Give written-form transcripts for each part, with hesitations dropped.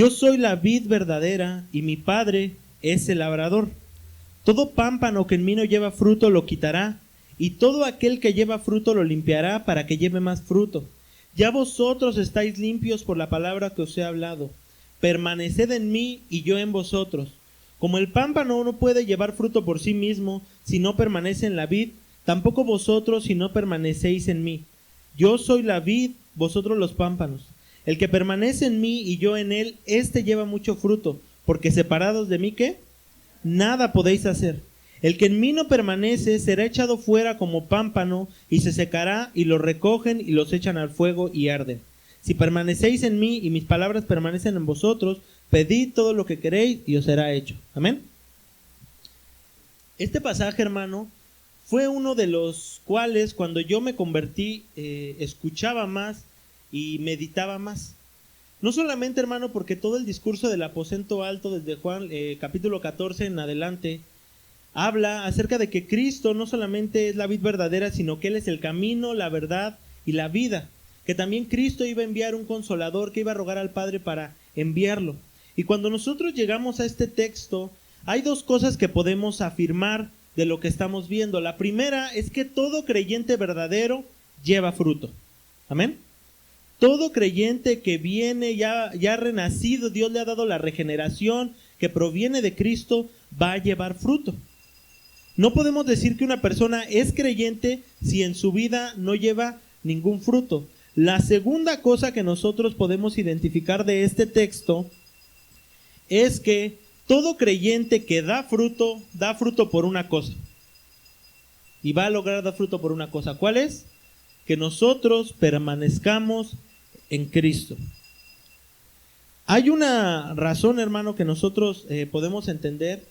Yo soy la vid verdadera y mi Padre es el labrador. Todo pámpano que en mí no lleva fruto lo quitará, y todo aquel que lleva fruto lo limpiará para que lleve más fruto. Ya vosotros estáis limpios por la palabra que os he hablado. Permaneced en mí y yo en vosotros. Como el pámpano no puede llevar fruto por sí mismo si no permanece en la vid, tampoco vosotros si no permanecéis en mí. Yo soy la vid, vosotros los pámpanos. El que permanece en mí y yo en él, éste lleva mucho fruto, porque separados de mí, ¿qué? Nada podéis hacer. El que en mí no permanece será echado fuera como pámpano y se secará, y lo recogen y los echan al fuego y arden. Si permanecéis en mí y mis palabras permanecen en vosotros, pedid todo lo que queréis y os será hecho. Amén. Este pasaje, hermano, fue uno de los cuales cuando yo me convertí escuchaba más y meditaba más. No solamente, hermano, porque todo el discurso del aposento alto desde Juan capítulo 14 en adelante habla acerca de que Cristo no solamente es la vid verdadera, sino que Él es el camino, la verdad y la vida. Que también Cristo iba a enviar un consolador, que iba a rogar al Padre para enviarlo. Y cuando nosotros llegamos a este texto, hay dos cosas que podemos afirmar de lo que estamos viendo. La primera es que todo creyente verdadero lleva fruto. Amén. Todo creyente que viene ya renacido, Dios le ha dado la regeneración que proviene de Cristo, va a llevar fruto. No podemos decir que una persona es creyente si en su vida no lleva ningún fruto. La segunda cosa que nosotros podemos identificar de este texto es que todo creyente que da fruto por una cosa. Y va a lograr dar fruto por una cosa. ¿Cuál es? Que nosotros permanezcamos en Cristo. Hay una razón, hermano, que nosotros podemos entender,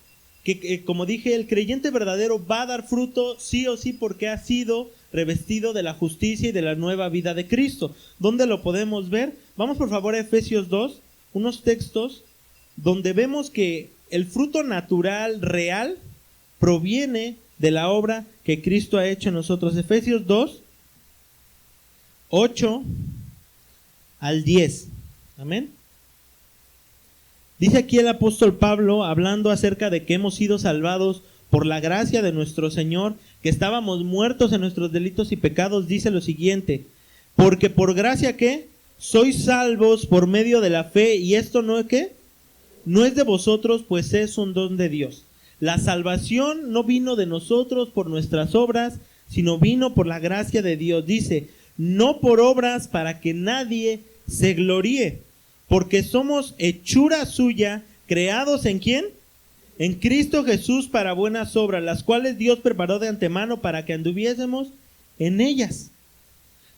que como dije, el creyente verdadero va a dar fruto sí o sí porque ha sido revestido de la justicia y de la nueva vida de Cristo. ¿Dónde lo podemos ver? Vamos por favor a Efesios 2, unos textos donde vemos que el fruto natural, real, proviene de la obra que Cristo ha hecho en nosotros. Efesios 2, 8 al 10. Amén. Dice aquí el apóstol Pablo, hablando acerca de que hemos sido salvados por la gracia de nuestro Señor, que estábamos muertos en nuestros delitos y pecados, dice lo siguiente: porque por gracia, ¿qué? Sois salvos por medio de la fe, y esto no es ¿qué? No es de vosotros, pues es un don de Dios. La salvación no vino de nosotros por nuestras obras, sino vino por la gracia de Dios. Dice, no por obras para que nadie se gloríe, porque somos hechura suya, creados ¿en quién? En Cristo Jesús para buenas obras, las cuales Dios preparó de antemano para que anduviésemos en ellas.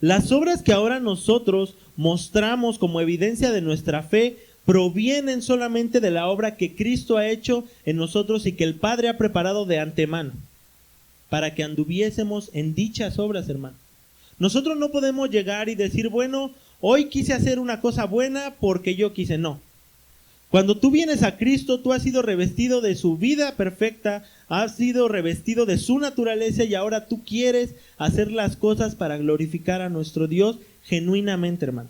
Las obras que ahora nosotros mostramos como evidencia de nuestra fe provienen solamente de la obra que Cristo ha hecho en nosotros y que el Padre ha preparado de antemano para que anduviésemos en dichas obras, hermano. Nosotros no podemos llegar y decir, bueno, hoy quise hacer una cosa buena porque yo quise. No. Cuando tú vienes a Cristo, tú has sido revestido de su vida perfecta, has sido revestido de su naturaleza y ahora tú quieres hacer las cosas para glorificar a nuestro Dios genuinamente, hermano.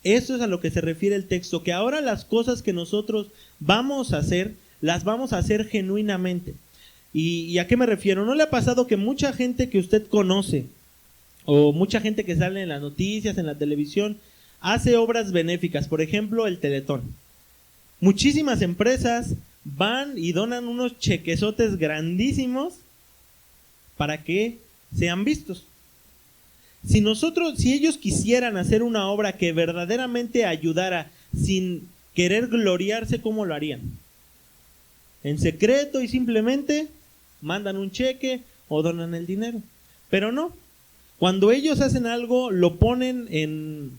Eso es a lo que se refiere el texto, que ahora las cosas que nosotros vamos a hacer, las vamos a hacer genuinamente. ¿Y a qué me refiero? ¿No le ha pasado que mucha gente que usted conoce, o mucha gente que sale en las noticias, en la televisión, hace obras benéficas? Por ejemplo, el Teletón. Muchísimas empresas van y donan unos chequezotes grandísimos para que sean vistos. Si ellos quisieran hacer una obra que verdaderamente ayudara sin querer gloriarse, ¿cómo lo harían? En secreto y simplemente mandan un cheque o donan el dinero. Pero no. Cuando ellos hacen algo, lo ponen en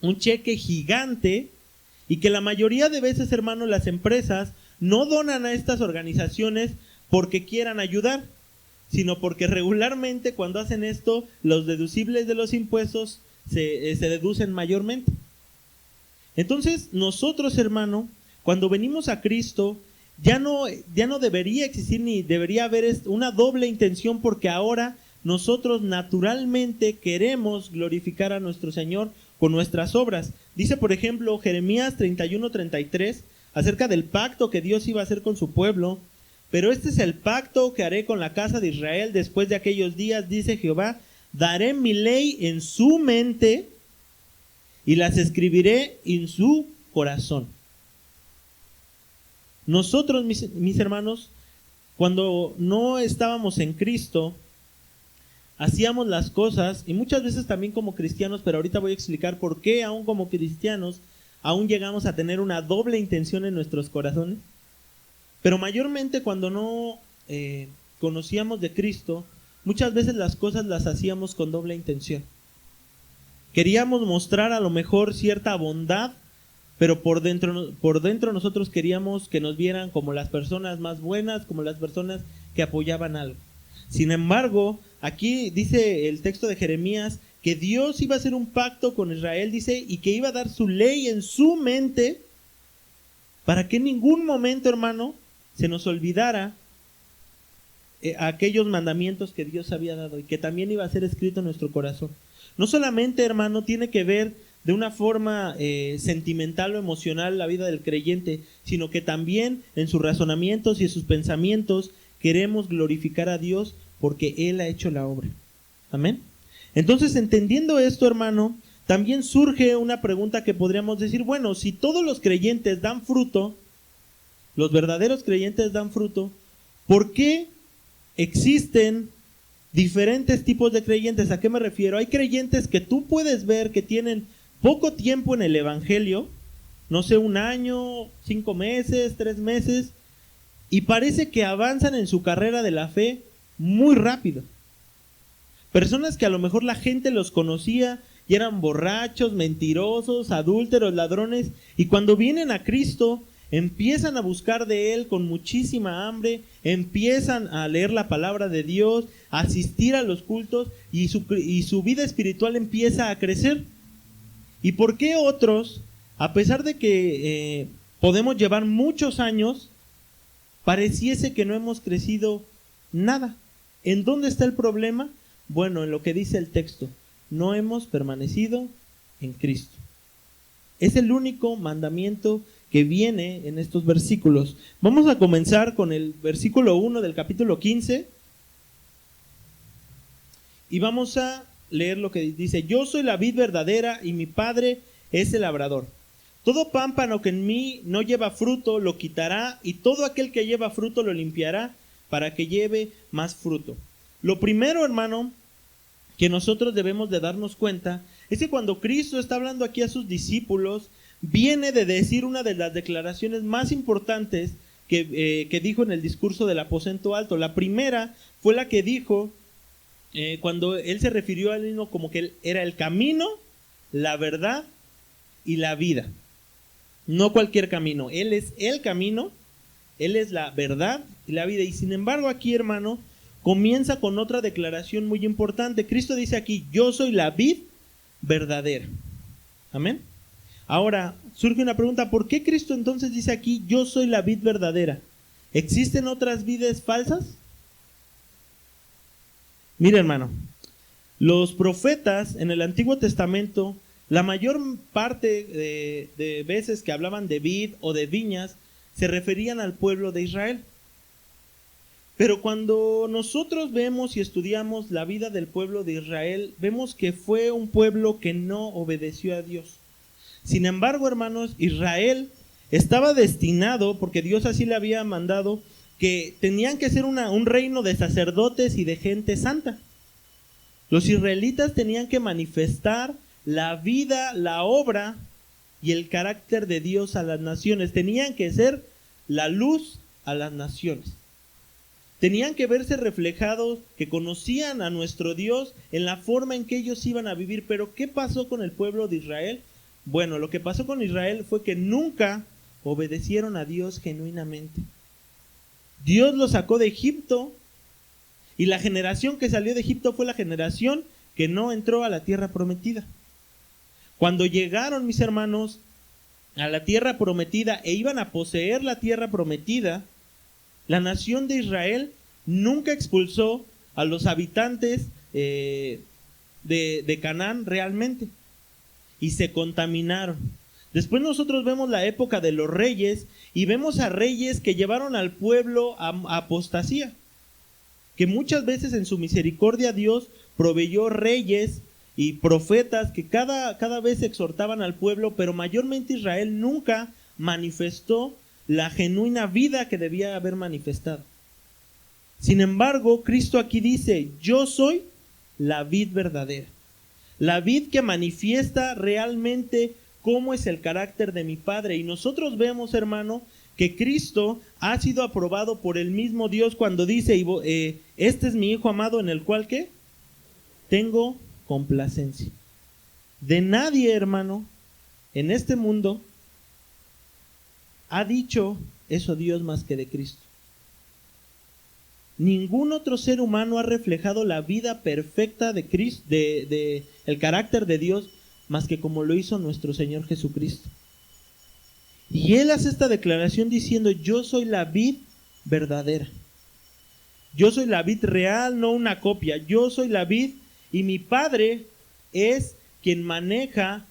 un cheque gigante, y que la mayoría de veces, hermanos, las empresas no donan a estas organizaciones porque quieran ayudar, sino porque regularmente cuando hacen esto, los deducibles de los impuestos se deducen mayormente. Entonces, nosotros, hermano, cuando venimos a Cristo, ya no debería existir ni debería haber una doble intención, porque ahora nosotros naturalmente queremos glorificar a nuestro Señor con nuestras obras. Dice, por ejemplo, Jeremías 31:33, acerca del pacto que Dios iba a hacer con su pueblo. Pero este es el pacto que haré con la casa de Israel después de aquellos días, dice Jehová. Daré mi ley en su mente y las escribiré en su corazón. Nosotros, mis hermanos, cuando no estábamos en Cristo, hacíamos las cosas, y muchas veces también como cristianos, pero ahorita voy a explicar por qué aún como cristianos, aún llegamos a tener una doble intención en nuestros corazones. Pero mayormente cuando no conocíamos de Cristo, muchas veces las cosas las hacíamos con doble intención. Queríamos mostrar a lo mejor cierta bondad, pero por dentro nosotros queríamos que nos vieran como las personas más buenas, como las personas que apoyaban algo. Sin embargo, aquí dice el texto de Jeremías que Dios iba a hacer un pacto con Israel, dice, y que iba a dar su ley en su mente para que en ningún momento, hermano, se nos olvidara aquellos mandamientos que Dios había dado y que también iba a ser escrito en nuestro corazón. No solamente, hermano, tiene que ver de una forma sentimental o emocional la vida del creyente, sino que también en sus razonamientos y en sus pensamientos queremos glorificar a Dios porque Él ha hecho la obra. Amén. Entonces, entendiendo esto, hermano, también surge una pregunta que podríamos decir, bueno, si todos los creyentes dan fruto, los verdaderos creyentes dan fruto, ¿por qué existen diferentes tipos de creyentes? ¿A qué me refiero? Hay creyentes que tú puedes ver que tienen poco tiempo en el evangelio, no sé, 1 año, 5 meses, 3 meses, y parece que avanzan en su carrera de la fe muy rápido. Personas que a lo mejor la gente los conocía y eran borrachos, mentirosos, adúlteros, ladrones, y cuando vienen a Cristo empiezan a buscar de Él con muchísima hambre, empiezan a leer la palabra de Dios, a asistir a los cultos, y su vida espiritual empieza a crecer. ¿Y por qué otros, a pesar de que podemos llevar muchos años, pareciese que no hemos crecido nada? ¿En dónde está el problema? Bueno, en lo que dice el texto: no hemos permanecido en Cristo. Es el único mandamiento que viene en estos versículos. Vamos a comenzar con el versículo 1 del capítulo 15 y vamos a leer lo que dice: yo soy la vid verdadera y mi Padre es el labrador. Todo pámpano que en mí no lleva fruto lo quitará, y todo aquel que lleva fruto lo limpiará para que lleve más fruto. Lo primero, hermano, que nosotros debemos de darnos cuenta es que cuando Cristo está hablando aquí a sus discípulos, viene de decir una de las declaraciones más importantes que dijo en el discurso del aposento alto. La primera fue la que dijo cuando él se refirió a él mismo como que él era el camino, la verdad y la vida. No cualquier camino, Él es el camino, Él es la verdad y la vida. Y sin embargo aquí, hermano, comienza con otra declaración muy importante. Cristo dice aquí: yo soy la vid verdadera. Amén. Ahora, surge una pregunta: ¿por qué Cristo entonces dice aquí: yo soy la vid verdadera? ¿Existen otras vides falsas? Mira, hermano, los profetas en el Antiguo Testamento, la mayor parte de veces que hablaban de vid o de viñas, se referían al pueblo de Israel. Pero cuando nosotros vemos y estudiamos la vida del pueblo de Israel, vemos que fue un pueblo que no obedeció a Dios. Sin embargo, hermanos, Israel estaba destinado, porque Dios así le había mandado, que tenían que ser un reino de sacerdotes y de gente santa. Los israelitas tenían que manifestar la vida, la obra y el carácter de Dios a las naciones. Tenían que ser la luz a las naciones. Tenían que verse reflejados, que conocían a nuestro Dios en la forma en que ellos iban a vivir. Pero ¿qué pasó con el pueblo de Israel? Bueno, lo que pasó con Israel fue que nunca obedecieron a Dios genuinamente. Dios los sacó de Egipto, y la generación que salió de Egipto fue la generación que no entró a la tierra prometida. Cuando llegaron, mis hermanos, a la tierra prometida e iban a poseer la tierra prometida, la nación de Israel nunca expulsó a los habitantes de Canaán realmente. y se contaminaron. Después nosotros vemos la época de los reyes y vemos a reyes que llevaron al pueblo a apostasía, que muchas veces en su misericordia Dios proveyó reyes y profetas que cada vez exhortaban al pueblo, pero mayormente Israel nunca manifestó la genuina vida que debía haber manifestado. Sin embargo, Cristo aquí dice: yo soy la vid verdadera, la vid que manifiesta realmente cómo es el carácter de mi Padre. Y nosotros vemos, hermano, que Cristo ha sido aprobado por el mismo Dios cuando dice: este es mi Hijo amado en el cual ¿qué? Tengo complacencia. De nadie, hermano, en este mundo ha dicho eso Dios más que de Cristo. Ningún otro ser humano ha reflejado la vida perfecta de Cristo, el carácter de Dios, más que como lo hizo nuestro Señor Jesucristo. Y Él hace esta declaración diciendo: yo soy la vid verdadera. Yo soy la vid real, no una copia. Yo soy la vid y mi Padre es quien maneja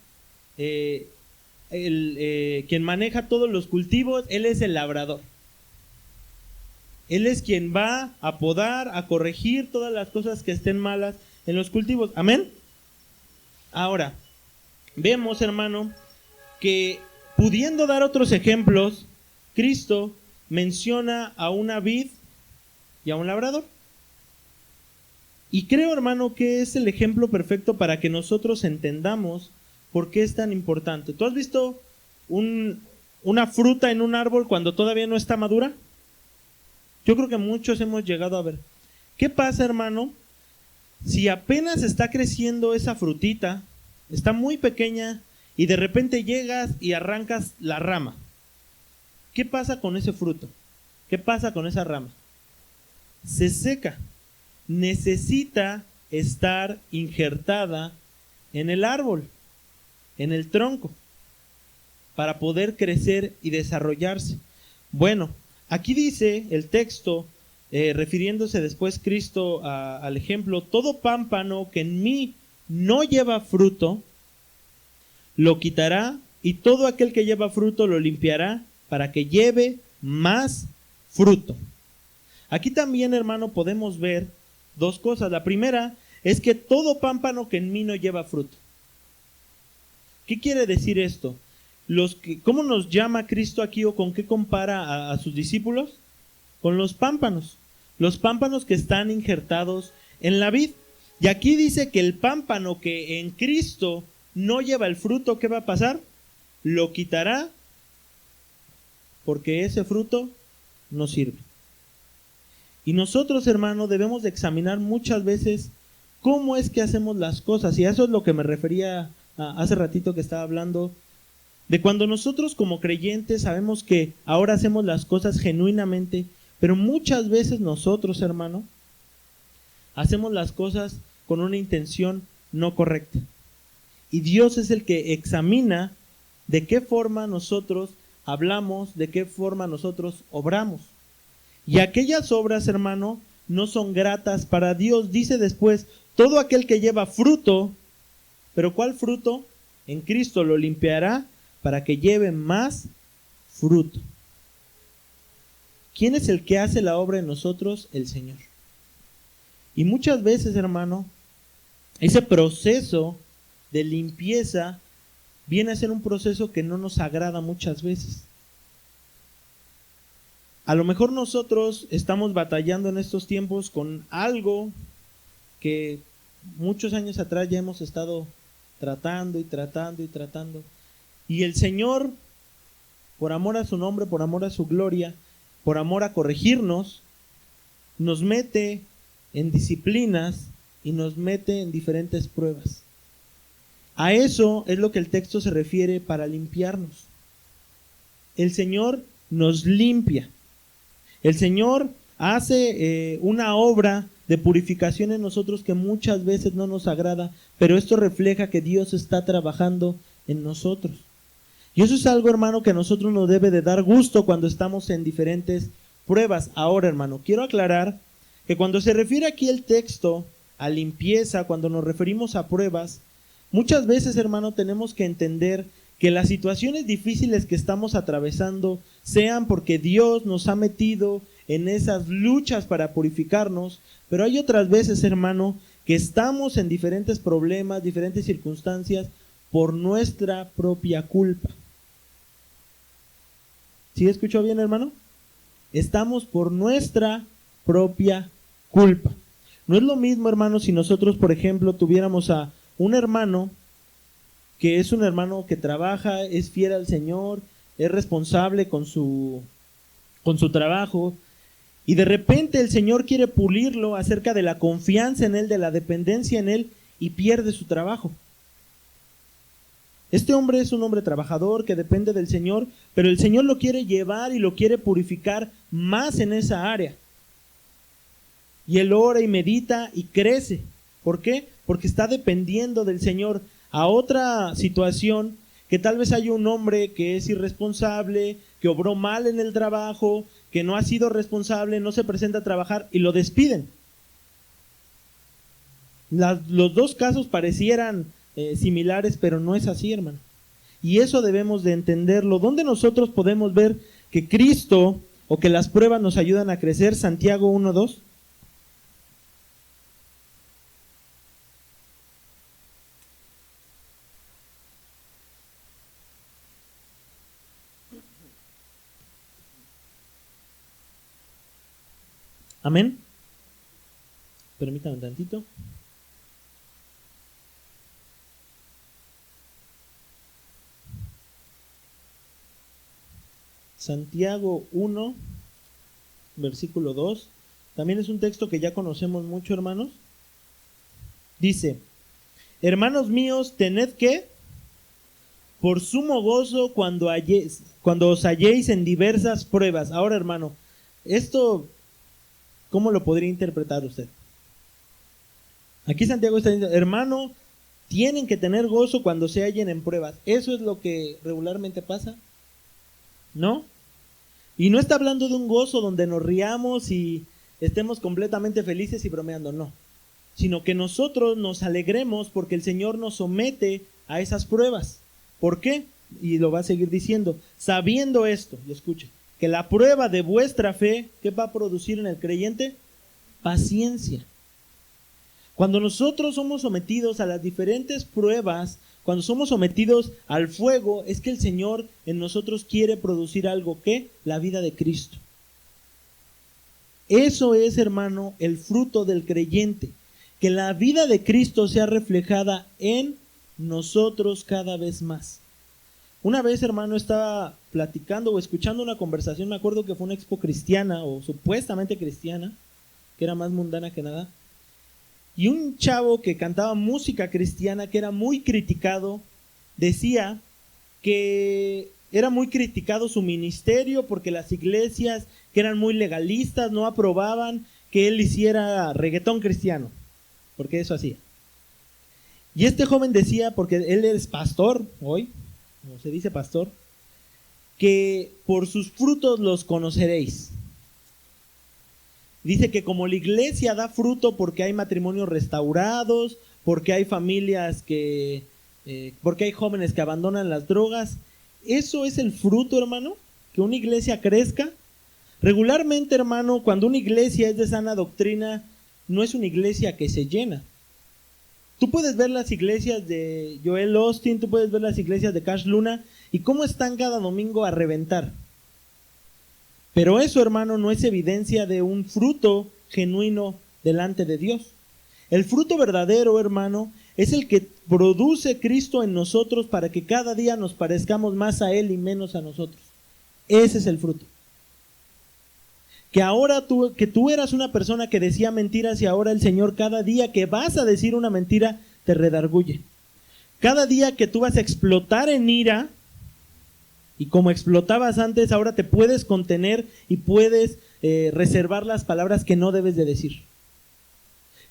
quien maneja todos los cultivos. Él es el labrador. Él es quien va a podar, a corregir todas las cosas que estén malas en los cultivos. Amén. Ahora, vemos, hermano, que pudiendo dar otros ejemplos, Cristo menciona a una vid y a un labrador. Y creo, hermano, que es el ejemplo perfecto para que nosotros entendamos por qué es tan importante. ¿Tú has visto una fruta en un árbol cuando todavía no está madura? Yo creo que muchos hemos llegado a ver. ¿Qué pasa, hermano? Si apenas está creciendo esa frutita, está muy pequeña, y de repente llegas y arrancas la rama. ¿Qué pasa con ese fruto? ¿Qué pasa con esa rama? Se seca. Necesita estar injertada en el árbol, en el tronco, para poder crecer y desarrollarse. Bueno, aquí dice el texto, refiriéndose después Cristo al ejemplo: todo pámpano que en mí no lleva fruto, lo quitará, y todo aquel que lleva fruto lo limpiará, para que lleve más fruto. Aquí también, hermano, podemos ver dos cosas. La primera es que todo pámpano que en mí no lleva fruto. ¿Qué quiere decir esto? ¿Cómo nos llama Cristo aquí, o con qué compara a sus discípulos? Con los pámpanos que están injertados en la vid. Y aquí dice que el pámpano que en Cristo no lleva el fruto, ¿qué va a pasar? Lo quitará, porque ese fruto no sirve. Y nosotros, hermano, debemos de examinar muchas veces cómo es que hacemos las cosas. Y a eso es lo que me refería hace ratito que estaba hablando, de cuando nosotros como creyentes sabemos que ahora hacemos las cosas genuinamente, pero muchas veces nosotros, hermano, hacemos las cosas con una intención no correcta. Y Dios es el que examina de qué forma nosotros hablamos, de qué forma nosotros obramos. Y aquellas obras, hermano, no son gratas para Dios. Dice después: todo aquel que lleva fruto, pero ¿cuál fruto? En Cristo lo limpiará, para que lleve más fruto. ¿Quién es el que hace la obra en nosotros? El Señor. Y muchas veces, hermano, ese proceso de limpieza viene a ser un proceso que no nos agrada muchas veces. A lo mejor nosotros estamos batallando en estos tiempos con algo que muchos años atrás ya hemos estado tratando y tratando y tratando. Y el Señor, por amor a su nombre, por amor a su gloria, por amor a corregirnos, nos mete en disciplinas y nos mete en diferentes pruebas. A eso es lo que el texto se refiere para limpiarnos. El Señor nos limpia. El Señor hace una obra de purificación en nosotros que muchas veces no nos agrada, pero esto refleja que Dios está trabajando en nosotros. Y eso es algo, hermano, que a nosotros nos debe de dar gusto cuando estamos en diferentes pruebas. Ahora, hermano, quiero aclarar que cuando se refiere aquí el texto a limpieza, cuando nos referimos a pruebas, Muchas veces, hermano, tenemos que entender que las situaciones difíciles que estamos atravesando sean porque Dios nos ha metido en esas luchas para purificarnos, pero hay otras veces, hermano, que estamos en diferentes problemas, diferentes circunstancias por nuestra propia culpa. ¿Sí escuchó bien, hermano? Estamos por nuestra propia culpa. No es lo mismo, hermano, si nosotros, por ejemplo, tuviéramos a un hermano que es un hermano que trabaja, es fiel al Señor, es responsable con su trabajo, y de repente el Señor quiere pulirlo acerca de la confianza en Él, de la dependencia en Él, y pierde su trabajo. Este hombre es un hombre trabajador que depende del Señor, pero el Señor lo quiere llevar y lo quiere purificar más en esa área. Y él ora y medita y crece. ¿Por qué? Porque está dependiendo del Señor. A otra situación, que tal vez haya un hombre que es irresponsable, que obró mal en el trabajo, que no ha sido responsable, no se presenta a trabajar y lo despiden. Los dos casos parecieran similares, pero no es así, hermano. Y eso debemos de entenderlo. ¿Dónde nosotros podemos ver que Cristo o que las pruebas nos ayudan a crecer? Santiago 1:2. Amén. Permítame un tantito. Santiago 1, versículo 2. También es un texto que ya conocemos mucho, hermanos. Dice: hermanos míos, tened que por sumo gozo cuando os halléis en diversas pruebas. Ahora, hermano, esto, ¿cómo lo podría interpretar usted? Aquí Santiago está diciendo, hermano, tienen que tener gozo cuando se hallen en pruebas. ¿Eso es lo que regularmente pasa? ¿No? Y no está hablando de un gozo donde nos riamos y estemos completamente felices y bromeando, no. Sino que nosotros nos alegremos porque el Señor nos somete a esas pruebas. ¿Por qué? Y lo va a seguir diciendo, sabiendo esto, y escuche, que la prueba de vuestra fe, ¿qué va a producir en el creyente? Paciencia. Cuando nosotros somos sometidos a las diferentes pruebas, cuando somos sometidos al fuego, es que el Señor en nosotros quiere producir algo, ¿qué? La vida de Cristo. Eso es, hermano, el fruto del creyente, que la vida de Cristo sea reflejada en nosotros cada vez más. Una vez, hermano, estaba platicando o escuchando una conversación, me acuerdo que fue una expo cristiana o supuestamente cristiana, que era más mundana que nada, y un chavo que cantaba música cristiana, que era muy criticado, decía que era muy criticado su ministerio porque las iglesias que eran muy legalistas no aprobaban que él hiciera reggaetón cristiano, porque eso hacía. Y este joven decía, porque él es pastor hoy, como se dice pastor, que por sus frutos los conoceréis. Dice que como la iglesia da fruto porque hay matrimonios restaurados, porque hay familias porque hay jóvenes que abandonan las drogas, eso es el fruto, hermano, que una iglesia crezca. Regularmente, hermano, cuando una iglesia es de sana doctrina, no es una iglesia que se llena. Tú puedes ver las iglesias de Joel Austin, tú puedes ver las iglesias de Cash Luna y cómo están cada domingo a reventar. Pero eso, hermano, no es evidencia de un fruto genuino delante de Dios. El fruto verdadero, hermano, es el que produce Cristo en nosotros para que cada día nos parezcamos más a Él y menos a nosotros. Ese es el fruto. Que ahora que tú eras una persona que decía mentiras y ahora el Señor cada día que vas a decir una mentira te redarguye. Cada día que tú vas a explotar en ira y como explotabas antes, ahora te puedes contener y puedes reservar las palabras que no debes de decir.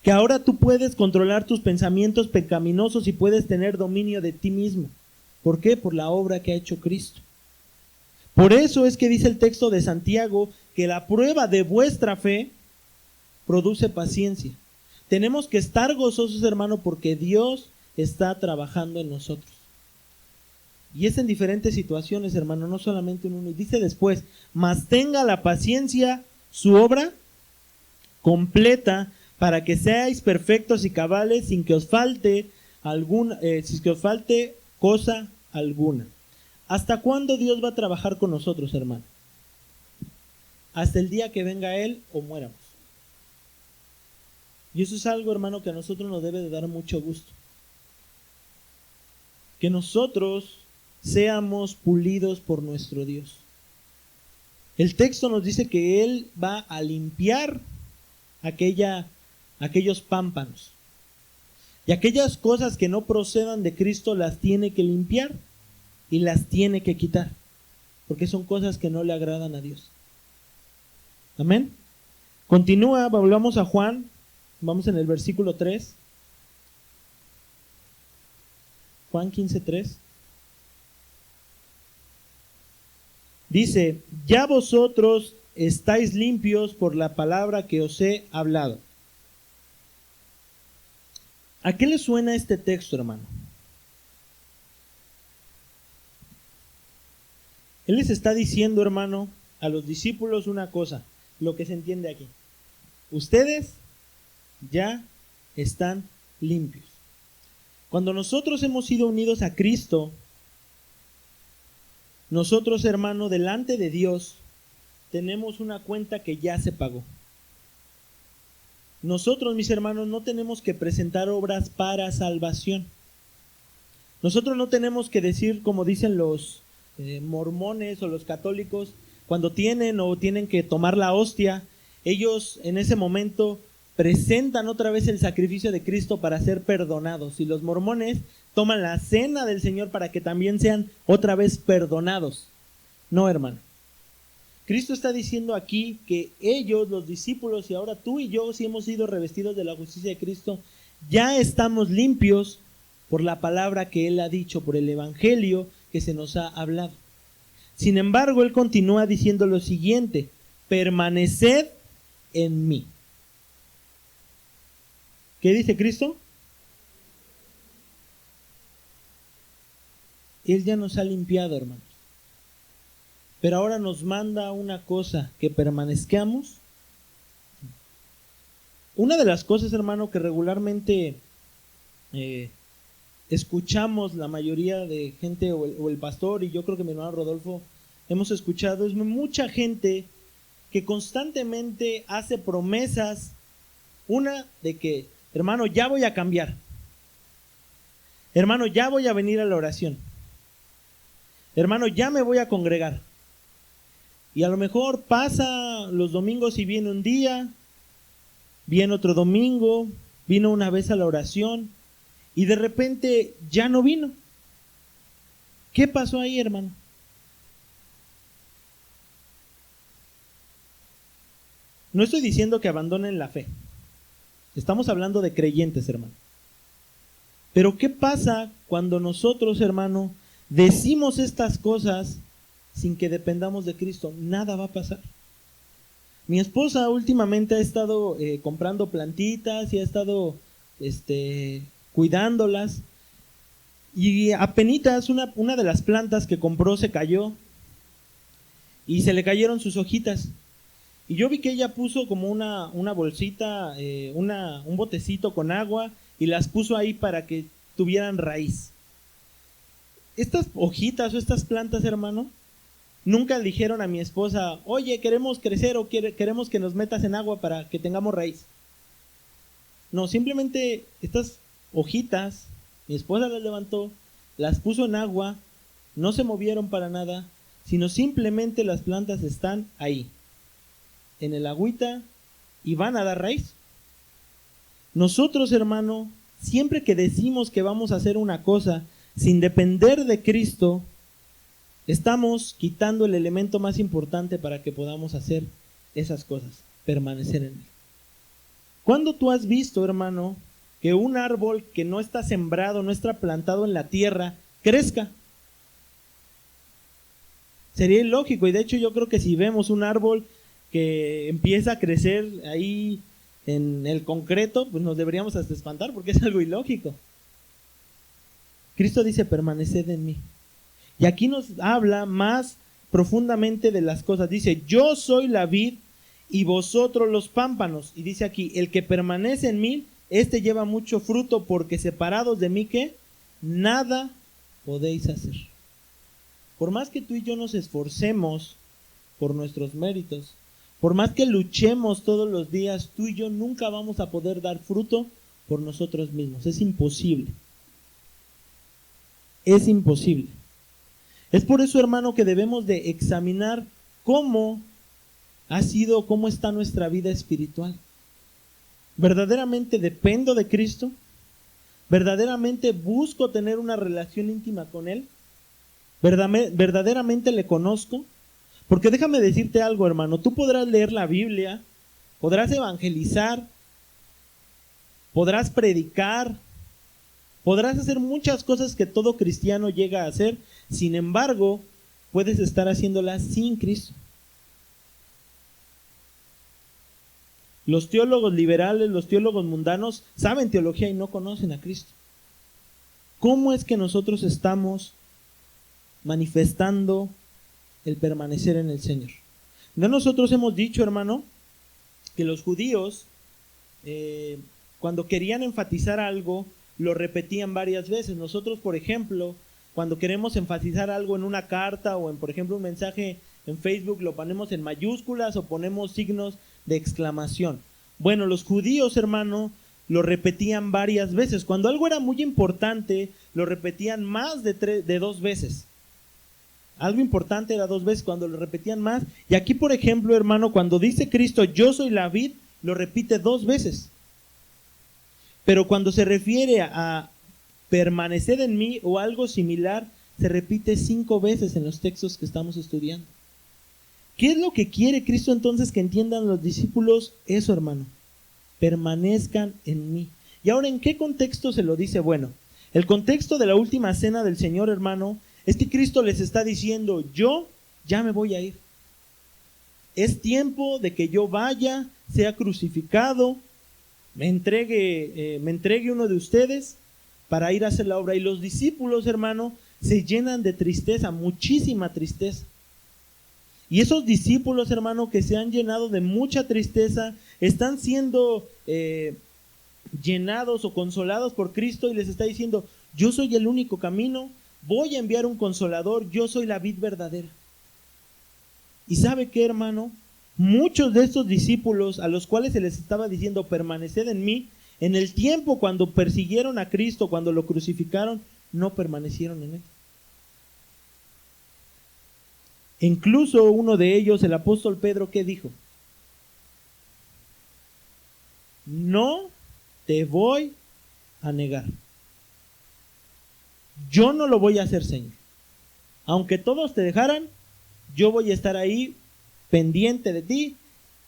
Que ahora tú puedes controlar tus pensamientos pecaminosos y puedes tener dominio de ti mismo. ¿Por qué? Por la obra que ha hecho Cristo. Por eso es que dice el texto de Santiago que la prueba de vuestra fe produce paciencia. Tenemos que estar gozosos, hermano, porque Dios está trabajando en nosotros. Y es en diferentes situaciones, hermano, no solamente en uno. Y dice después, mas tenga la paciencia su obra completa, para que seáis perfectos y cabales, sin que os falte cosa alguna. ¿Hasta cuándo Dios va a trabajar con nosotros, hermano? Hasta el día que venga Él o muéramos. Y eso es algo, hermano, que a nosotros nos debe de dar mucho gusto. Que nosotros seamos pulidos por nuestro Dios. El texto nos dice que Él va a limpiar aquellos pámpanos. Y aquellas cosas que no procedan de Cristo las tiene que limpiar y las tiene que quitar. Porque son cosas que no le agradan a Dios. Amén. Continúa, volvamos a Juan. Vamos en el versículo 3. Juan 15:3. Dice, ya vosotros estáis limpios por la palabra que os he hablado. ¿A qué le suena este texto, hermano? Él les está diciendo, hermano, a los discípulos una cosa, lo que se entiende aquí. Ustedes ya están limpios. Cuando nosotros hemos sido unidos a Cristo, nosotros, hermano, delante de Dios, tenemos una cuenta que ya se pagó. Nosotros, mis hermanos, no tenemos que presentar obras para salvación. Nosotros no tenemos que decir, como dicen los mormones o los católicos, cuando tienen que tomar la hostia, ellos en ese momento presentan otra vez el sacrificio de Cristo para ser perdonados. Y los mormones toman la cena del Señor para que también sean otra vez perdonados. No, hermano. Cristo está diciendo aquí que ellos, los discípulos, y ahora tú y yo, si hemos sido revestidos de la justicia de Cristo, ya estamos limpios por la palabra que Él ha dicho, por el evangelio que se nos ha hablado. Sin embargo, Él continúa diciendo lo siguiente: permaneced en mí. ¿Qué dice Cristo? Él ya nos ha limpiado, hermanos. Pero ahora nos manda una cosa, que permanezcamos. Una de las cosas, hermano, que regularmente escuchamos la mayoría de gente, o el pastor, y yo creo que mi hermano Rodolfo hemos escuchado, es mucha gente que constantemente hace promesas. Una de que, hermano, ya voy a cambiar. Hermano, ya voy a venir a la oración. Hermano, ya me voy a congregar. Y a lo mejor pasa los domingos y viene un día, viene otro domingo, vino una vez a la oración y de repente ya no vino. ¿Qué pasó ahí, hermano? No estoy diciendo que abandonen la fe. Estamos hablando de creyentes, hermano. Pero ¿qué pasa cuando nosotros, hermano, decimos estas cosas sin que dependamos de Cristo? Nada va a pasar. Mi esposa últimamente ha estado comprando plantitas y ha estado cuidándolas. Y apenitas una de las plantas que compró se cayó y se le cayeron sus hojitas. Y yo vi que ella puso como una bolsita, un botecito con agua y las puso ahí para que tuvieran raíz. Estas hojitas o estas plantas, hermano, nunca dijeron a mi esposa, oye, queremos crecer o queremos que nos metas en agua para que tengamos raíz. No, simplemente estas hojitas, mi esposa las levantó, las puso en agua, no se movieron para nada, sino simplemente las plantas están ahí, en el agüita, y van a dar raíz. Nosotros, hermano, siempre que decimos que vamos a hacer una cosa sin depender de Cristo, estamos quitando el elemento más importante para que podamos hacer esas cosas, permanecer en Él. ¿Cuándo tú has visto, hermano, que un árbol que no está sembrado, no está plantado en la tierra, crezca? Sería ilógico, y de hecho yo creo que si vemos un árbol que empieza a crecer ahí en el concreto, pues nos deberíamos hasta espantar porque es algo ilógico. Cristo dice, permaneced en mí. Y aquí nos habla más profundamente de las cosas. Dice, yo soy la vid y vosotros los pámpanos. Y dice aquí, el que permanece en mí, este lleva mucho fruto, porque separados de mí, ¿qué? Nada podéis hacer. Por más que tú y yo nos esforcemos por nuestros méritos, por más que luchemos todos los días, tú y yo nunca vamos a poder dar fruto por nosotros mismos. Es imposible. Es imposible. Es por eso, hermano, que debemos de examinar cómo está nuestra vida espiritual. ¿Verdaderamente dependo de Cristo? ¿Verdaderamente busco tener una relación íntima con Él? ¿Verdaderamente le conozco? Porque déjame decirte algo, hermano, tú podrás leer la Biblia, podrás evangelizar, podrás predicar, podrás hacer muchas cosas que todo cristiano llega a hacer, sin embargo, puedes estar haciéndolas sin Cristo. Los teólogos liberales, los teólogos mundanos, saben teología y no conocen a Cristo. ¿Cómo es que nosotros estamos manifestando el permanecer en el Señor? No, nosotros hemos dicho, hermano, que los judíos, cuando querían enfatizar algo, lo repetían varias veces. Nosotros, por ejemplo, cuando queremos enfatizar algo en una carta o en, por ejemplo, un mensaje en Facebook, lo ponemos en mayúsculas o ponemos signos de exclamación. Bueno, los judíos, hermano, lo repetían varias veces. Cuando algo era muy importante, lo repetían más de 2 veces. Algo importante era 2 veces, cuando lo repetían más. Y aquí, por ejemplo, hermano, cuando dice Cristo, yo soy la vid, lo repite 2 veces. Pero cuando se refiere a permanecer en mí o algo similar, se repite 5 veces en los textos que estamos estudiando. ¿Qué es lo que quiere Cristo entonces que entiendan los discípulos? Eso, hermano, permanezcan en mí. Y ahora, ¿en qué contexto se lo dice? Bueno, el contexto de la última cena del Señor, hermano, es que Cristo les está diciendo, yo ya me voy a ir. Es tiempo de que yo vaya, sea crucificado, me entregue uno de ustedes para ir a hacer la obra. Y los discípulos, hermano, se llenan de tristeza, muchísima tristeza. Y esos discípulos, hermano, que se han llenado de mucha tristeza, están siendo llenados o consolados por Cristo, y les está diciendo, yo soy el único camino, voy a enviar un consolador, yo soy la vid verdadera. ¿Y sabe qué, hermano? Muchos de estos discípulos a los cuales se les estaba diciendo permaneced en mí, en el tiempo cuando persiguieron a Cristo, cuando lo crucificaron, no permanecieron en él. Incluso uno de ellos, el apóstol Pedro, ¿qué dijo? No te voy a negar. Yo no lo voy a hacer, Señor. Aunque todos te dejaran, yo voy a estar ahí pendiente de ti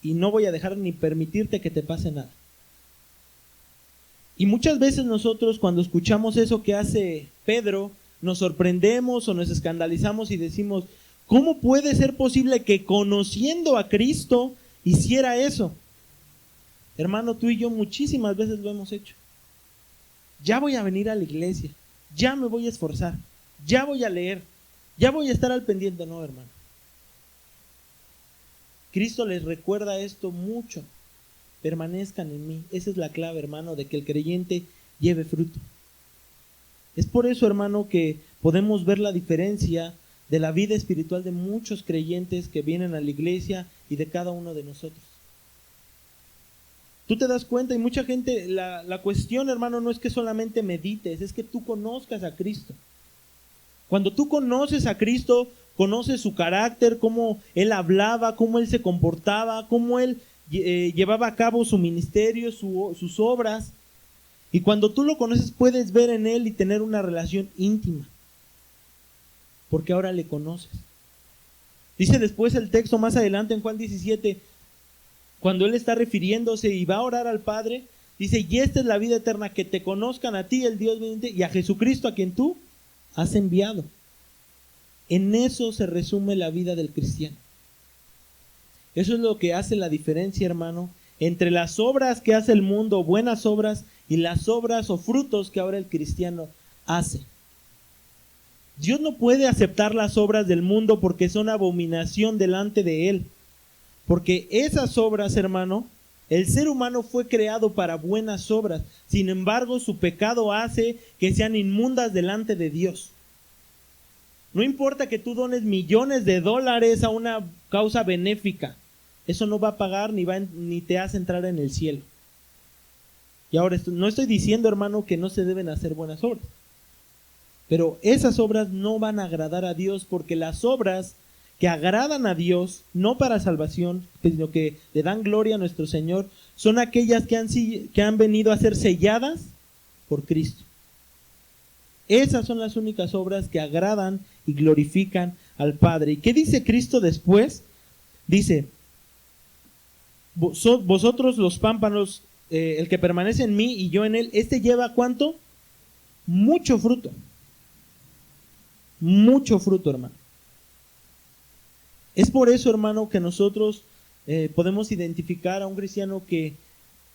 y no voy a dejar ni permitirte que te pase nada. Y muchas veces nosotros, cuando escuchamos eso que hace Pedro, nos sorprendemos o nos escandalizamos y decimos, ¿cómo puede ser posible que conociendo a Cristo hiciera eso? Hermano, tú y yo muchísimas veces lo hemos hecho. Ya voy a venir a la iglesia, ya me voy a esforzar, ya voy a leer, ya voy a estar al pendiente. No, hermano. Cristo les recuerda esto mucho. Permanezcan en mí. Esa es la clave, hermano, de que el creyente lleve fruto. Es por eso, hermano, que podemos ver la diferencia de la vida espiritual de muchos creyentes que vienen a la iglesia y de cada uno de nosotros. Tú te das cuenta, y mucha gente, la cuestión, hermano, no es que solamente medites, es que tú conozcas a Cristo. Cuando tú conoces a Cristo, conoces su carácter, cómo Él hablaba, cómo Él se comportaba, cómo Él llevaba a cabo su ministerio, sus obras. Y cuando tú lo conoces, puedes ver en Él y tener una relación íntima, porque ahora le conoces. Dice después el texto más adelante en Juan 17, cuando Él está refiriéndose y va a orar al Padre, dice, y esta es la vida eterna, que te conozcan a ti, el Dios viviente, y a Jesucristo, a quien tú has enviado. En eso se resume la vida del cristiano. Eso es lo que hace la diferencia, hermano, entre las obras que hace el mundo, buenas obras, y las obras o frutos que ahora el cristiano hace. Dios no puede aceptar las obras del mundo porque son abominación delante de Él. Porque esas obras, hermano, el ser humano fue creado para buenas obras. Sin embargo, su pecado hace que sean inmundas delante de Dios. No importa que tú dones millones de dólares a una causa benéfica. Eso no va a pagar ni te hace entrar en el cielo. Y ahora, no estoy diciendo, hermano, que no se deben hacer buenas obras. Pero esas obras no van a agradar a Dios, porque las obras que agradan a Dios, no para salvación, sino que le dan gloria a nuestro Señor, son aquellas que han venido a ser selladas por Cristo. Esas son las únicas obras que agradan y glorifican al Padre. ¿Y qué dice Cristo después? Dice, vosotros los pámpanos, el que permanece en mí y yo en él, este lleva ¿cuánto? Mucho fruto. Mucho fruto, hermano. Es por eso, hermano, que nosotros podemos identificar a un cristiano que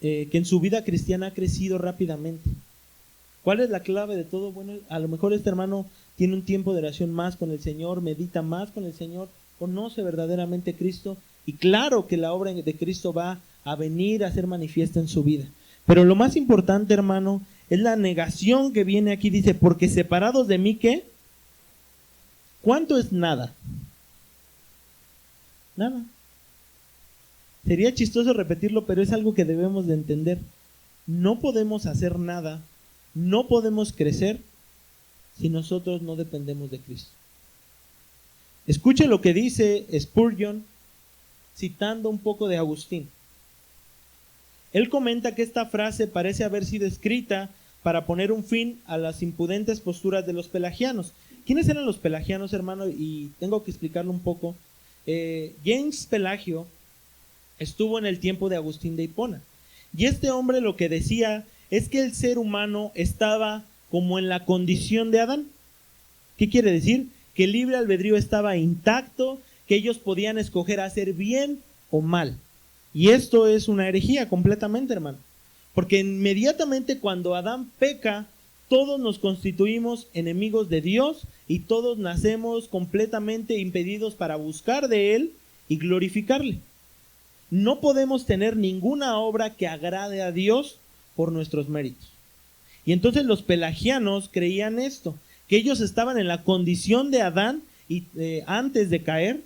en su vida cristiana ha crecido rápidamente. ¿Cuál es la clave de todo? Bueno, a lo mejor este hermano tiene un tiempo de oración más con el Señor, medita más con el Señor, conoce verdaderamente a Cristo, y claro que la obra de Cristo va a venir a ser manifiesta en su vida. Pero lo más importante, hermano, es la negación que viene aquí. Dice, porque separados de mí, ¿qué? ¿Cuánto es nada? Nada. Sería chistoso repetirlo, pero es algo que debemos de entender. No podemos hacer nada, no podemos crecer si nosotros no dependemos de Cristo. Escuche lo que dice Spurgeon, citando un poco de Agustín. Él comenta que esta frase parece haber sido escrita para poner un fin a las impudentes posturas de los pelagianos. ¿Quiénes eran los pelagianos, hermano? Y tengo que explicarlo un poco. James Pelagio estuvo en el tiempo de Agustín de Hipona. Y este hombre lo que decía es que el ser humano estaba como en la condición de Adán. ¿Qué quiere decir? Que el libre albedrío estaba intacto, que ellos podían escoger hacer bien o mal. Y esto es una herejía completamente, hermano. Porque inmediatamente cuando Adán peca, todos nos constituimos enemigos de Dios y todos nacemos completamente impedidos para buscar de Él y glorificarle. No podemos tener ninguna obra que agrade a Dios por nuestros méritos. Y entonces los pelagianos creían esto, que ellos estaban en la condición de Adán antes de caer,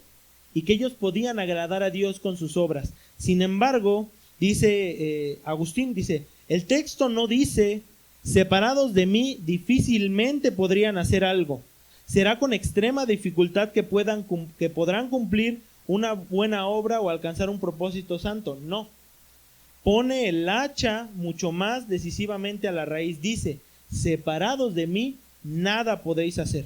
y que ellos podían agradar a Dios con sus obras. Sin embargo, dice Agustín, dice, el texto no dice, separados de mí difícilmente podrían hacer algo. Será con extrema dificultad que podrán cumplir una buena obra o alcanzar un propósito santo. No. Pone el hacha mucho más decisivamente a la raíz. Dice, separados de mí nada podéis hacer.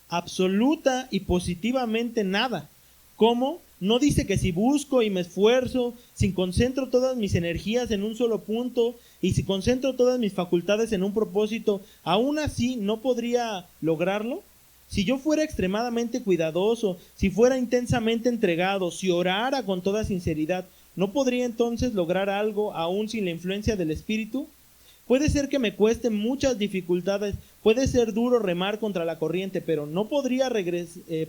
Absoluta y positivamente nada. ¿Cómo? No dice que si busco y me esfuerzo, si concentro todas mis energías en un solo punto y si concentro todas mis facultades en un propósito, aún así no podría lograrlo. Si yo fuera extremadamente cuidadoso, si fuera intensamente entregado, si orara con toda sinceridad, ¿no podría entonces lograr algo aún sin la influencia del Espíritu? Puede ser que me cuesten muchas dificultades, puede ser duro remar contra la corriente, pero ¿no podría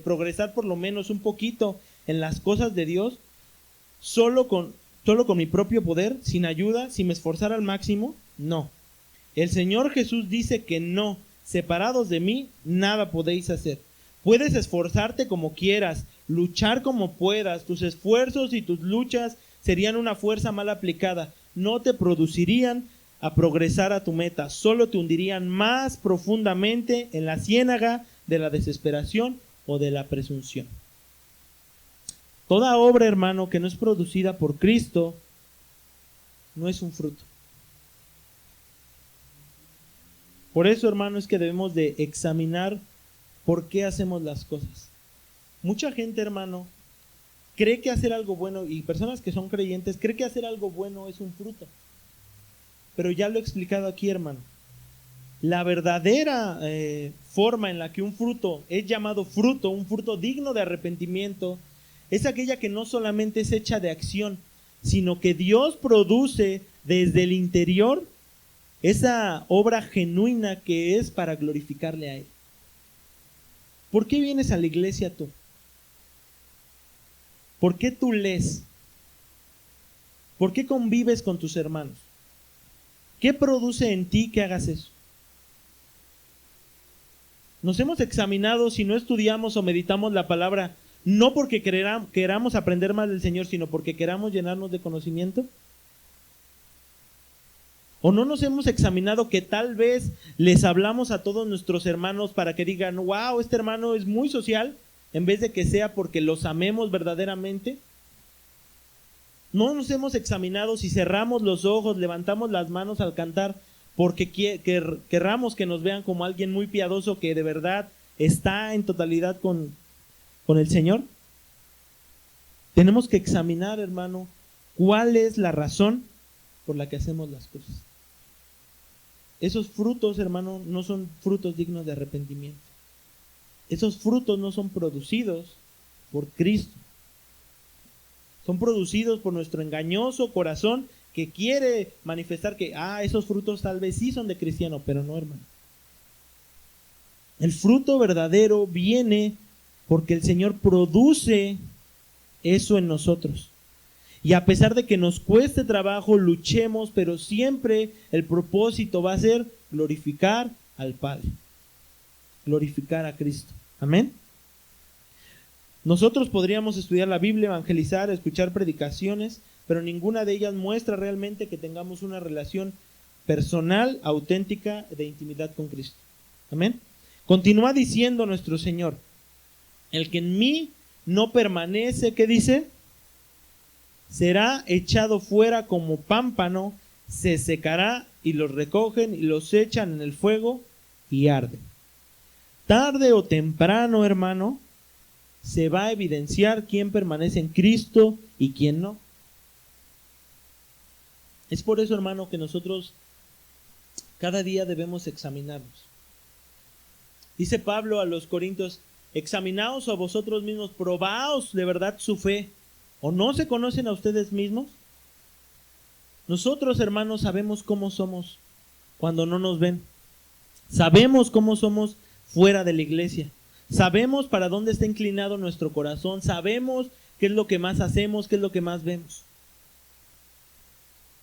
progresar por lo menos un poquito en las cosas de Dios solo con mi propio poder, sin ayuda, si me esforzara al máximo? No. El Señor Jesús dice que no, separados de mí, nada podéis hacer. Puedes esforzarte como quieras, luchar como puedas, tus esfuerzos y tus luchas serían una fuerza mal aplicada, no te producirían a progresar a tu meta, solo te hundirían más profundamente en la ciénaga de la desesperación o de la presunción. Toda obra, hermano, que no es producida por Cristo, no es un fruto. Por eso, hermano, es que debemos de examinar por qué hacemos las cosas. Mucha gente, hermano, cree que hacer algo bueno, y personas que son creyentes, cree que hacer algo bueno es un fruto. Pero ya lo he explicado aquí, hermano. La verdadera forma en la que un fruto es llamado fruto, un fruto digno de arrepentimiento, es aquella que no solamente es hecha de acción, sino que Dios produce desde el interior esa obra genuina que es para glorificarle a Él. ¿Por qué vienes a la iglesia tú? ¿Por qué tú lees? ¿Por qué convives con tus hermanos? ¿Qué produce en ti que hagas eso? Nos hemos examinado si no estudiamos o meditamos la palabra, no porque queramos aprender más del Señor, sino porque queramos llenarnos de conocimiento. ¿O no nos hemos examinado que tal vez les hablamos a todos nuestros hermanos para que digan, wow, este hermano es muy social, en vez de que sea porque los amemos verdaderamente? ¿No nos hemos examinado si cerramos los ojos, levantamos las manos al cantar porque querramos que nos vean como alguien muy piadoso que de verdad está en totalidad con el Señor? Tenemos que examinar, hermano, cuál es la razón por la que hacemos las cosas. Esos frutos, hermano, no son frutos dignos de arrepentimiento. Esos frutos no son producidos por Cristo. Son producidos por nuestro engañoso corazón que quiere manifestar que, esos frutos tal vez sí son de cristiano, pero no, hermano. El fruto verdadero viene porque el Señor produce eso en nosotros. Y a pesar de que nos cueste trabajo, luchemos, pero siempre el propósito va a ser glorificar al Padre, glorificar a Cristo. Amén. Nosotros podríamos estudiar la Biblia, evangelizar, escuchar predicaciones, pero ninguna de ellas muestra realmente que tengamos una relación personal, auténtica, de intimidad con Cristo. Amén. Continúa diciendo nuestro Señor, el que en mí no permanece, ¿qué dice? Será echado fuera como pámpano, se secará y los recogen y los echan en el fuego y arde. Tarde o temprano, hermano, se va a evidenciar quién permanece en Cristo y quién no. Es por eso, hermano, que nosotros cada día debemos examinarnos. Dice Pablo a los Corintios, examinaos a vosotros mismos, probaos de verdad su fe. ¿O no se conocen a ustedes mismos? Nosotros, hermanos, sabemos cómo somos cuando no nos ven. Sabemos cómo somos fuera de la iglesia. Sabemos para dónde está inclinado nuestro corazón. Sabemos qué es lo que más hacemos, qué es lo que más vemos.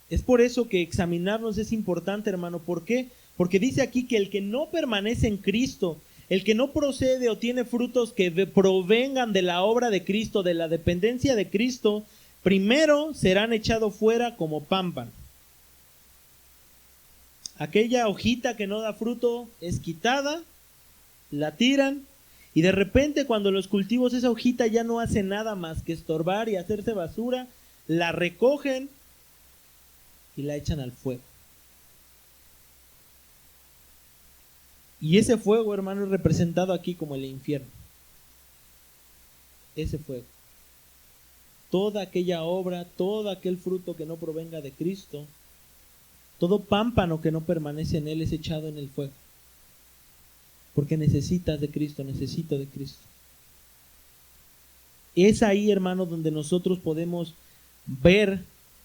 Es por eso que examinarnos es importante, hermano. ¿Por qué? Porque dice aquí que el que no permanece en Cristo, el que no procede o tiene frutos que provengan de la obra de Cristo, de la dependencia de Cristo, primero serán echados fuera como pámpano. Aquella hojita que no da fruto es quitada, la tiran, y de repente cuando los cultivos esa hojita ya no hace nada más que estorbar y hacerse basura, la recogen y la echan al fuego. Y ese fuego, hermano, es representado aquí como el infierno. Ese fuego. Toda aquella obra, todo aquel fruto que no provenga de Cristo, todo pámpano que no permanece en Él es echado en el fuego. Porque necesitas de Cristo, necesito de Cristo. Es ahí, hermano, donde nosotros podemos ver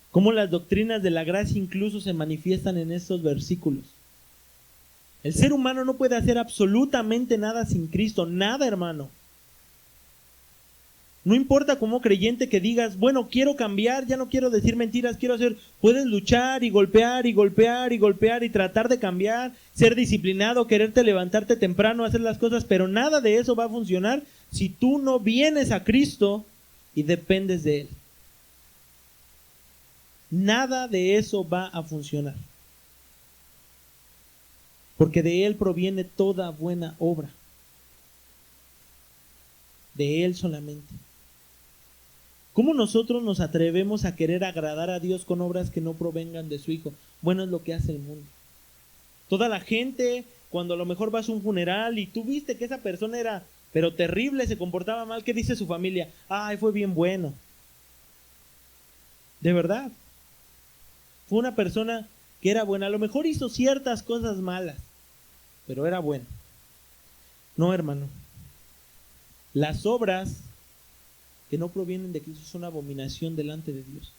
cómo las doctrinas de la gracia incluso se manifiestan en estos versículos. El ser humano no puede hacer absolutamente nada sin Cristo, nada, hermano. No importa como creyente que digas, bueno, quiero cambiar, ya no quiero decir mentiras, quiero hacer, puedes luchar y golpear y golpear y golpear y tratar de cambiar, ser disciplinado, quererte levantarte temprano, hacer las cosas, pero nada de eso va a funcionar si tú no vienes a Cristo y dependes de Él. Nada de eso va a funcionar. Porque de Él proviene toda buena obra. De Él solamente. ¿Cómo nosotros nos atrevemos a querer agradar a Dios con obras que no provengan de su Hijo? Bueno, es lo que hace el mundo. Toda la gente, cuando a lo mejor vas a un funeral y tú viste que esa persona era, pero terrible, se comportaba mal, ¿qué dice su familia? Ay, fue bien bueno. De verdad. Fue una persona que era buena. A lo mejor hizo ciertas cosas malas, pero era buena. No, hermano. Las obras que no provienen de Cristo son abominación delante de Dios.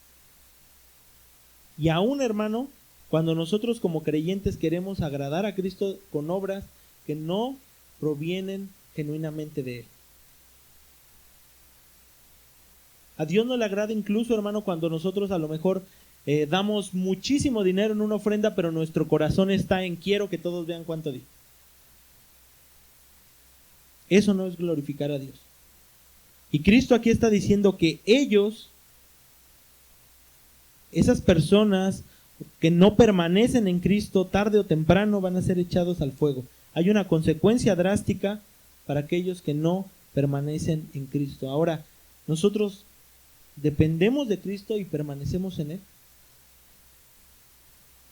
Y aún, hermano, cuando nosotros como creyentes queremos agradar a Cristo con obras que no provienen genuinamente de Él. A Dios no le agrada incluso, hermano, cuando nosotros a lo mejor damos muchísimo dinero en una ofrenda, pero nuestro corazón está en quiero que todos vean cuánto di. Eso no es glorificar a Dios. Y Cristo aquí está diciendo que ellos, esas personas que no permanecen en Cristo, tarde o temprano van a ser echados al fuego. Hay una consecuencia drástica para aquellos que no permanecen en Cristo. Ahora, nosotros dependemos de Cristo y permanecemos en Él.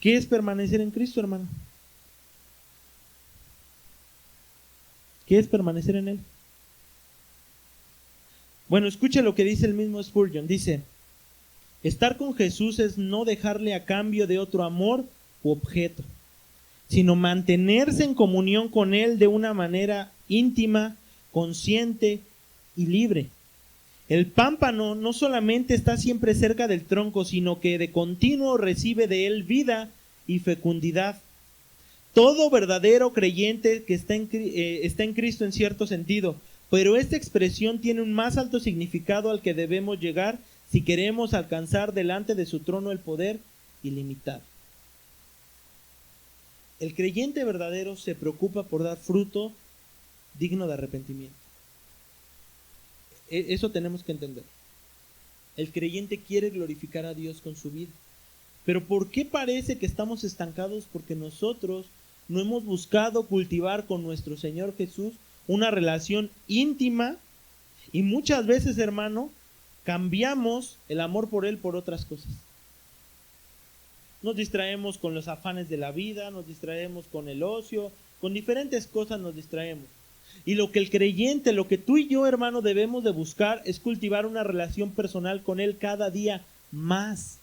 ¿Qué es permanecer en Cristo, hermano? ¿Qué es permanecer en Él? Bueno, escuche lo que dice el mismo Spurgeon. Dice: estar con Jesús es no dejarle a cambio de otro amor u objeto, sino mantenerse en comunión con Él de una manera íntima, consciente y libre. El pámpano no solamente está siempre cerca del tronco, sino que de continuo recibe de él vida y fecundidad. Todo verdadero creyente que está en Cristo en cierto sentido, pero esta expresión tiene un más alto significado al que debemos llegar si queremos alcanzar delante de su trono el poder ilimitado. El creyente verdadero se preocupa por dar fruto digno de arrepentimiento. Eso tenemos que entender. El creyente quiere glorificar a Dios con su vida. Pero ¿por qué parece que estamos estancados? Porque nosotros no hemos buscado cultivar con nuestro Señor Jesús una relación íntima, y muchas veces, hermano, cambiamos el amor por Él por otras cosas. Nos distraemos con los afanes de la vida, nos distraemos con el ocio, con diferentes cosas nos distraemos. Y lo que el creyente, lo que tú y yo, hermano, debemos de buscar es cultivar una relación personal con Él cada día más.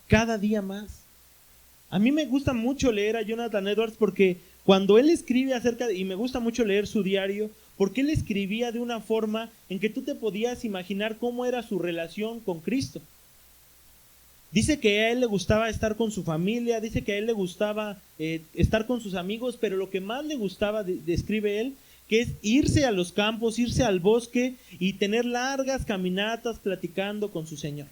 Cada día más. A mí me gusta mucho leer a Jonathan Edwards porque cuando él escribe y me gusta mucho leer su diario, porque él escribía de una forma en que tú te podías imaginar cómo era su relación con Cristo. Dice que a él le gustaba estar con su familia, dice que a él le gustaba estar con sus amigos, pero lo que más le gustaba, describe él, que es irse a los campos, irse al bosque y tener largas caminatas platicando con su Señor.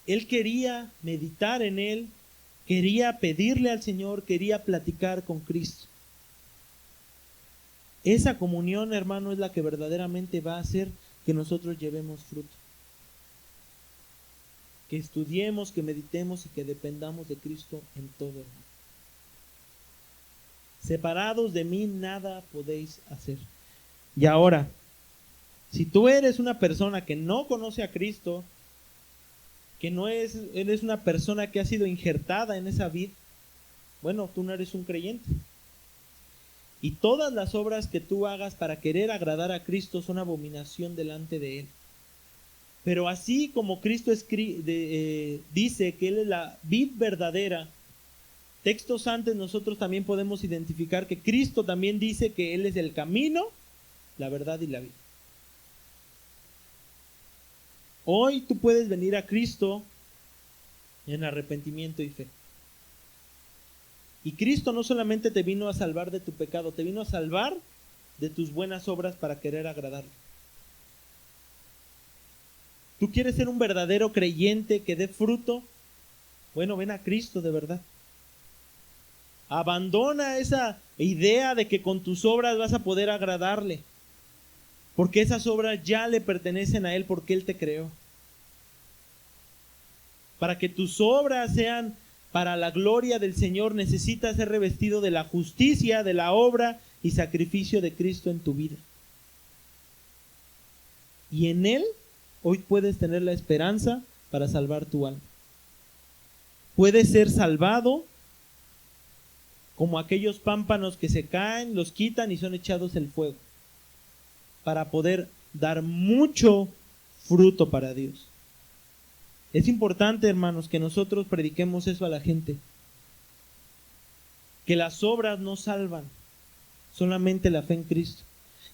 Él quería meditar en Él, quería pedirle al Señor, quería platicar con Cristo. Esa comunión, hermano, es la que verdaderamente va a hacer que nosotros llevemos fruto. Que estudiemos, que meditemos y que dependamos de Cristo en todo, hermano. Separados de mí nada podéis hacer. Y ahora, si tú eres una persona que no conoce a Cristo, que eres una persona que ha sido injertada en esa vid, bueno, tú no eres un creyente. Y todas las obras que tú hagas para querer agradar a Cristo son abominación delante de Él. Pero así como Cristo dice que Él es la vid verdadera, textos antes nosotros también podemos identificar que Cristo también dice que Él es el camino, la verdad y la vida. Hoy tú puedes venir a Cristo en arrepentimiento y fe. Y Cristo no solamente te vino a salvar de tu pecado, te vino a salvar de tus buenas obras para querer agradarle. ¿Tú quieres ser un verdadero creyente que dé fruto? Bueno, ven a Cristo de verdad. Abandona esa idea de que con tus obras vas a poder agradarle. Porque esas obras ya le pertenecen a Él porque Él te creó. Para que tus obras sean para la gloria del Señor, necesitas ser revestido de la justicia, de la obra y sacrificio de Cristo en tu vida. Y en Él hoy puedes tener la esperanza para salvar tu alma. Puedes ser salvado como aquellos pámpanos que se caen, los quitan y son echados al fuego, para poder dar mucho fruto para Dios. Es importante, hermanos, que nosotros prediquemos eso a la gente. Que las obras no salvan, solamente la fe en Cristo.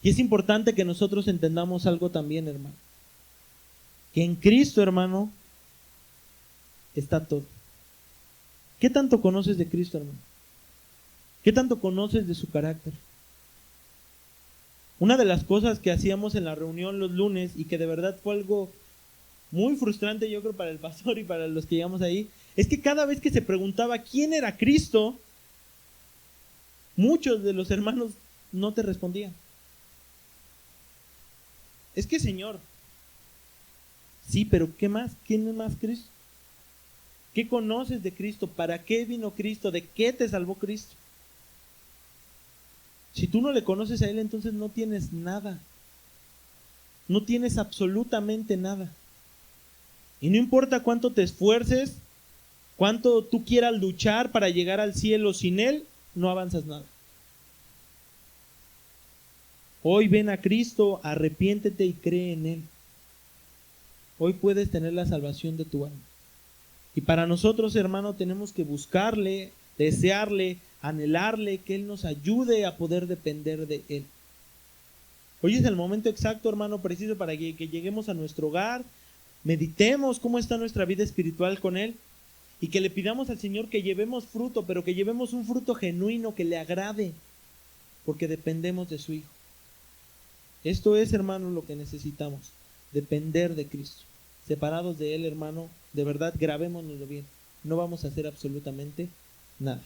Y es importante que nosotros entendamos algo también, hermano. Que en Cristo, hermano, está todo. ¿Qué tanto conoces de Cristo, hermano? ¿Qué tanto conoces de su carácter? Una de las cosas que hacíamos en la reunión los lunes y que de verdad fue algo muy frustrante, yo creo, para el pastor y para los que llegamos ahí, es que cada vez que se preguntaba quién era Cristo, muchos de los hermanos no te respondían. Es que Señor, sí, pero ¿qué más? ¿Quién es más Cristo? ¿Qué conoces de Cristo? ¿Para qué vino Cristo? ¿De qué te salvó Cristo? Si tú no le conoces a Él, entonces no tienes nada. No tienes absolutamente nada. Y no importa cuánto te esfuerces, cuánto tú quieras luchar para llegar al cielo, sin Él no avanzas nada. Hoy ven a Cristo, arrepiéntete y cree en Él. Hoy puedes tener la salvación de tu alma. Y para nosotros, hermano, tenemos que buscarle, desearle, anhelarle, que Él nos ayude a poder depender de Él. Hoy es el momento exacto, hermano, preciso para que lleguemos a nuestro hogar, meditemos cómo está nuestra vida espiritual con Él y que le pidamos al Señor que llevemos fruto, pero que llevemos un fruto genuino que le agrade, porque dependemos de su Hijo. Esto es, hermano, lo que necesitamos, depender de Cristo. Separados de Él, hermano, de verdad, grabémonoslo bien. No vamos a hacer absolutamente nada.